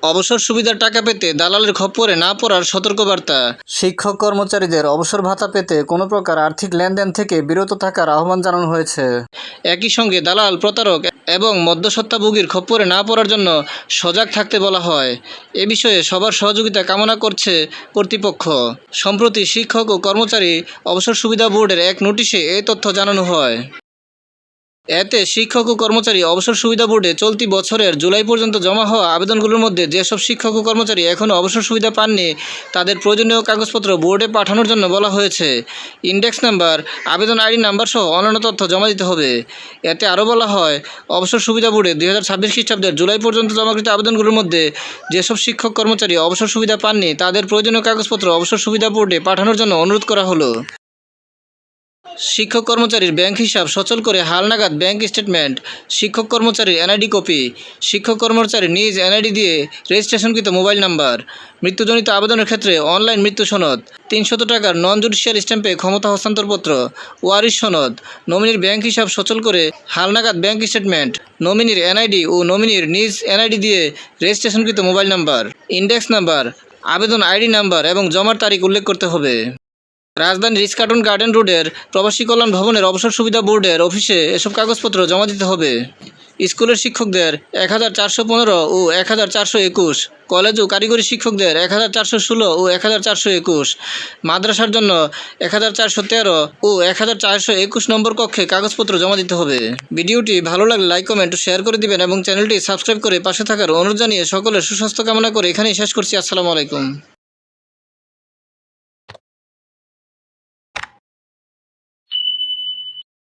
অবসর সুবিধার টাকা পেতে দালালের খপ্পরে না পড়ার সতর্কবার্তা। শিক্ষক কর্মচারীদের অবসর ভাতা পেতে কোনো প্রকার আর্থিক লেনদেন থেকে বিরত থাকার আহ্বান জানানো হয়েছে। একই সঙ্গে দালাল, প্রতারক এবং মধ্যস্বত্বভোগীর খপ্পরে না পড়ার জন্য সজাগ থাকতে বলা হয়। এ বিষয়ে সবার সহযোগিতা কামনা করছে কর্তৃপক্ষ। সম্প্রতি শিক্ষক ও কর্মচারী অবসর সুবিধা বোর্ডের এক নোটিশে এই তথ্য জানানো হয়। এতে শিক্ষক ও কর্মচারী অবসর সুবিধা বোর্ডে চলতি বছরের জুলাই পর্যন্ত জমা হওয়া আবেদনগুলোর মধ্যে যেসব শিক্ষক ও কর্মচারী এখনও অবসর সুবিধা পাননি তাদের প্রয়োজনীয় কাগজপত্র বোর্ডে পাঠানোর জন্য বলা হয়েছে। ইন্ডেক্স নাম্বার, আবেদন আইডি নাম্বার সহ অন্যান্য তথ্য জমা দিতে হবে। এতে আরও বলা হয়, অবসর সুবিধা বোর্ডে 2026 খ্রিস্টাব্দের জুলাই পর্যন্ত জমাকৃত আবেদনগুলোর মধ্যে যেসব শিক্ষক কর্মচারী অবসর সুবিধা পাননি তাদের প্রয়োজনীয় কাগজপত্র অবসর সুবিধা বোর্ডে পাঠানোর জন্য অনুরোধ করা হলো। শিক্ষক কর্মচারীর ব্যাংক হিসাব সচল করে হালনাগাদ ব্যাংক স্টেটমেন্ট, শিক্ষক কর্মচারীর এনআইডি কপি, শিক্ষক কর্মচারীর নিজ এনআইডি দিয়ে রেজিস্ট্রেশনকৃত মোবাইল নাম্বার, মৃত্যুজনিত আবেদনের ক্ষেত্রে অনলাইন মৃত্যু সনদ, 300 টাকার নন জুডিশিয়াল স্ট্যাম্পে ক্ষমতা হস্তান্তরপত্র, ওয়ারিশ সনদ, নমিনির ব্যাংক হিসাব সচল করে হালনাগাদ ব্যাংক স্টেটমেন্ট, নমিনির এনআইডি ও নমিনির নিজ এনআইডি দিয়ে রেজিস্ট্রেশনকৃত মোবাইল নাম্বার, ইন্ডেক্স নাম্বার, আবেদন আইডি নাম্বার এবং জমার তারিখ উল্লেখ করতে হবে। রাজধানীর রিচ-কার্টন গার্ডেন রোডের প্রবাসী কল্যাণ ভবনের অবসর সুবিধা বোর্ডের অফিসে এসব কাগজপত্র জমা দিতে হবে। স্কুলের শিক্ষকদের 1415 ও 1421, কলেজ ও কারিগরি শিক্ষকদের 1416 ও 1421, মাদ্রাসার জন্য 1413 ও 1421 নম্বর কক্ষে কাগজপত্র জমা দিতে হবে। ভিডিওটি ভালো লাগলে লাইক, কমেন্ট ও শেয়ার করে দিবেন এবং চ্যানেলটি সাবস্ক্রাইব করে পাশে থাকার অনুরোধ জানিয়ে সকলের সুস্বাস্থ্য কামনা করে এখানেই শেষ করছি। আসসালামু আলাইকুম।